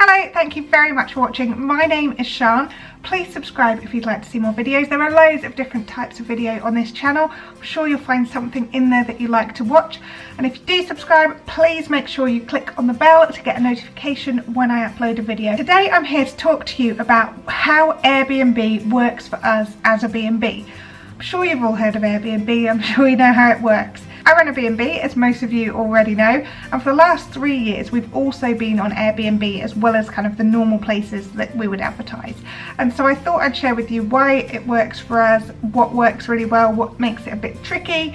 Hello, thank you very much for watching. My name is Sian. Please subscribe if you'd like to see more videos. There are loads of different types of video on this channel. I'm sure you'll find something in there that you like to watch. And if you do subscribe, please make sure you click on the bell to get a notification when I upload a video. Today I'm here to talk to you about how Airbnb works for us as a B&B. I'm sure you've all heard of Airbnb, I'm sure you know how it works. I run a B&B, as most of you already know, and for the last 3 years we've also been on Airbnb as well as kind of the normal places that we would advertise. And so I thought I'd share with you why it works for us, what works really well, what makes it a bit tricky.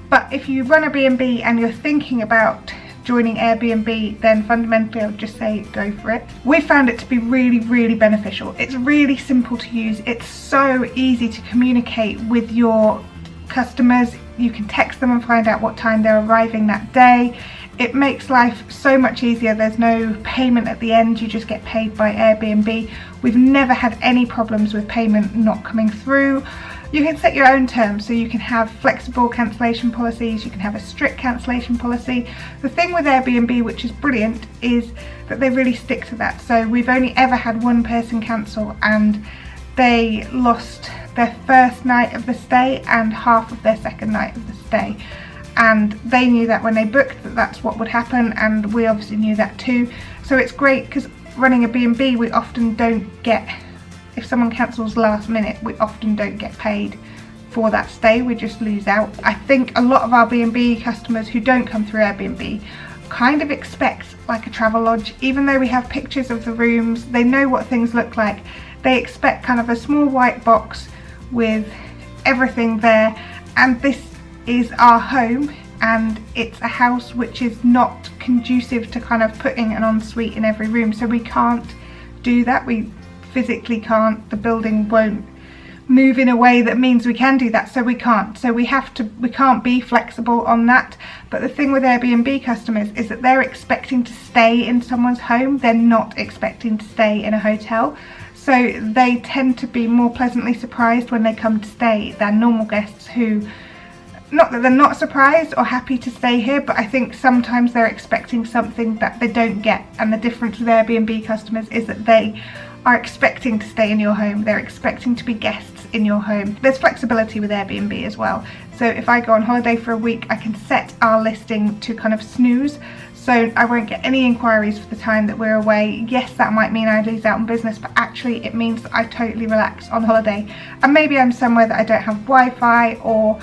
But if you run a B&B and you're thinking about joining Airbnb, then fundamentally I would just say go for it. We found it to be really beneficial. It's really simple to use. It's so easy to communicate with your customers. You can text them and find out what time they're arriving that day. It makes life so much easier. There's no payment at the end, you just get paid by Airbnb. We've never had any problems with payment not coming through. You can set your own terms, so you can have flexible cancellation policies, you can have a strict cancellation policy. The thing with Airbnb, which is brilliant, is that they really stick to that. So we've only ever had one person cancel and they lost their first night of the stay and half of their second night of the stay, and they knew that when they booked that that's what would happen, and we obviously knew that too. So it's great because running a B&B, we often don't get, if someone cancels last minute, we often don't get paid for that stay, we just lose out. I think a lot of our B&B customers who don't come through Airbnb kind of expect like a travel lodge. Even though we have pictures of the rooms, they know what things look like, they expect kind of a small white box with everything there, and this is our home, and it's a house which is not conducive to kind of putting an ensuite in every room, so we can't do that. We physically can't. The building won't move in a way that means we can do that, so we can't. So we can't be flexible on that. But the thing with Airbnb customers is that they're expecting to stay in someone's home, they're not expecting to stay in a hotel. So they tend to be more pleasantly surprised when they come to stay than normal guests who, not that they're not surprised or happy to stay here, but I think sometimes they're expecting something that they don't get. And the difference with Airbnb customers is that they are expecting to stay in your home, they're expecting to be guests in your home. There's flexibility with Airbnb as well. So if I go on holiday for a week, I can set our listing to kind of snooze, so I won't get any inquiries for the time that we're away. Yes, that might mean I lose out on business, but actually it means that I totally relax on holiday. And maybe I'm somewhere that I don't have Wi-Fi or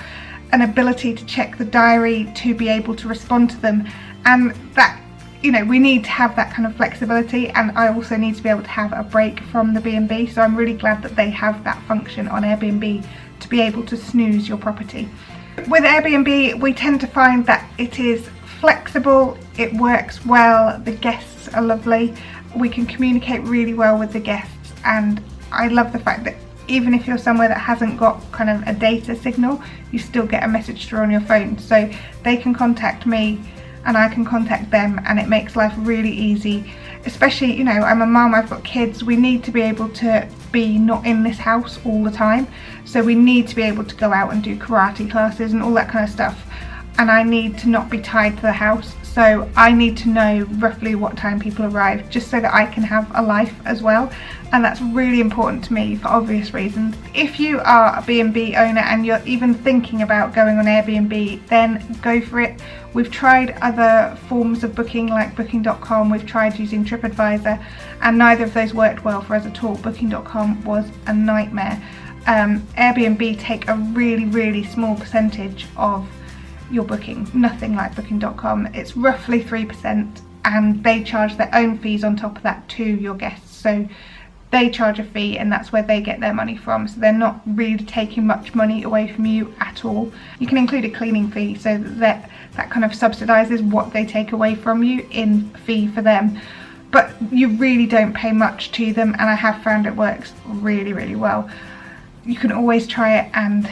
an ability to check the diary to be able to respond to them. And that, you know, we need to have that kind of flexibility, and I also need to be able to have a break from the B&B. So I'm really glad that they have that function on Airbnb to be able to snooze your property. With Airbnb, we tend to find that it is flexible, it works well, the guests are lovely, we can communicate really well with the guests, and I love the fact that even if you're somewhere that hasn't got kind of a data signal, you still get a message through on your phone, so they can contact me and I can contact them, and it makes life really easy. Especially, you know, I'm a mum, I've got kids, we need to be able to be not in this house all the time, so we need to be able to go out and do karate classes and all that kind of stuff, and I need to not be tied to the house, so I need to know roughly what time people arrive just so that I can have a life as well, and that's really important to me for obvious reasons. If you are a B&B owner and you're even thinking about going on Airbnb, then go for it. We've tried other forms of booking like booking.com, we've tried using TripAdvisor, and neither of those worked well for us at all. Booking.com was a nightmare. Airbnb take a really small percentage of your booking, nothing like booking.com. It's roughly 3%, and they charge their own fees on top of that to your guests, so they charge a fee and that's where they get their money from, so they're not really taking much money away from you at all. You can include a cleaning fee, so that kind of subsidises what they take away from you in fee for them, but you really don't pay much to them, and I have found it works really well. You can always try it and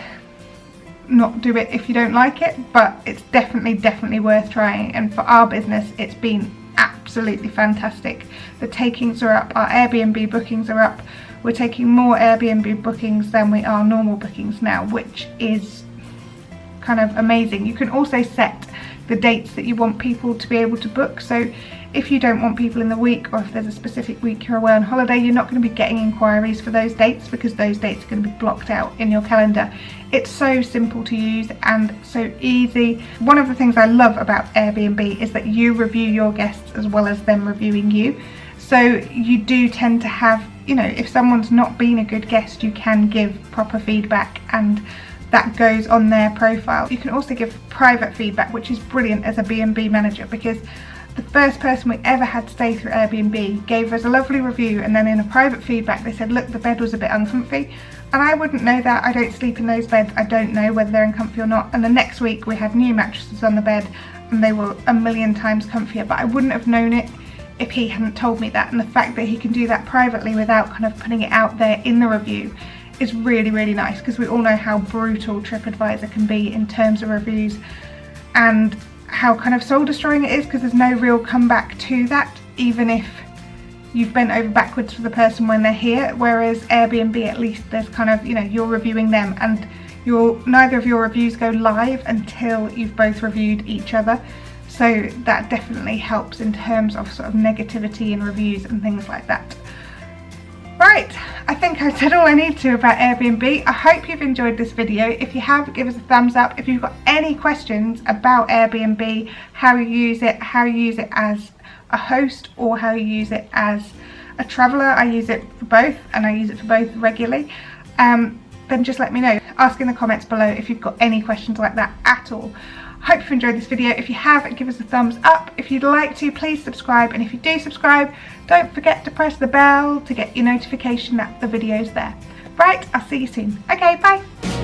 not do it if you don't like it, but it's definitely worth trying, and for our business it's been absolutely fantastic. The takings are up, our Airbnb bookings are up, we're taking more Airbnb bookings than we are normal bookings now, which is kind of amazing. You can also set the dates that you want people to be able to book, so if you don't want people in the week, or if there's a specific week you're away on holiday, you're not going to be getting inquiries for those dates because those dates are going to be blocked out in your calendar. It's so simple to use and so easy. One of the things I love about Airbnb is that you review your guests as well as them reviewing you. So you do tend to have, you know, if someone's not been a good guest, you can give proper feedback and that goes on their profile. You can also give private feedback, which is brilliant as a B&B manager, because the first person we ever had stay through Airbnb gave us a lovely review, and then in a private feedback they said, look, the bed was a bit uncomfy. And I wouldn't know that. I don't sleep in those beds. I don't know whether they're uncomfy or not. And the next week we had new mattresses on the bed and they were a million times comfier, but I wouldn't have known it if he hadn't told me that. And the fact that he can do that privately without kind of putting it out there in the review is really, really nice, because we all know how brutal TripAdvisor can be in terms of reviews and how kind of soul destroying it is, because there's no real comeback to that, even if you've bent over backwards for the person when they're here. Whereas Airbnb, at least there's kind of, you know, you're reviewing them and neither of your reviews go live until you've both reviewed each other. So that definitely helps in terms of sort of negativity in reviews and things like that. Right, I think I've said all I need to about Airbnb. I hope you've enjoyed this video. If you have, give us a thumbs up. If you've got any questions about Airbnb, how you use it as a host or how you use it as a traveller, I use it for both and I use it for both regularly, then just let me know. Ask in the comments below if you've got any questions like that at all. Hope you've enjoyed this video. If you have, give us a thumbs up. If you'd like to, please subscribe, and if you do subscribe, don't forget to press the bell to get your notification that the video's there. Right, I'll see you soon. Okay, bye.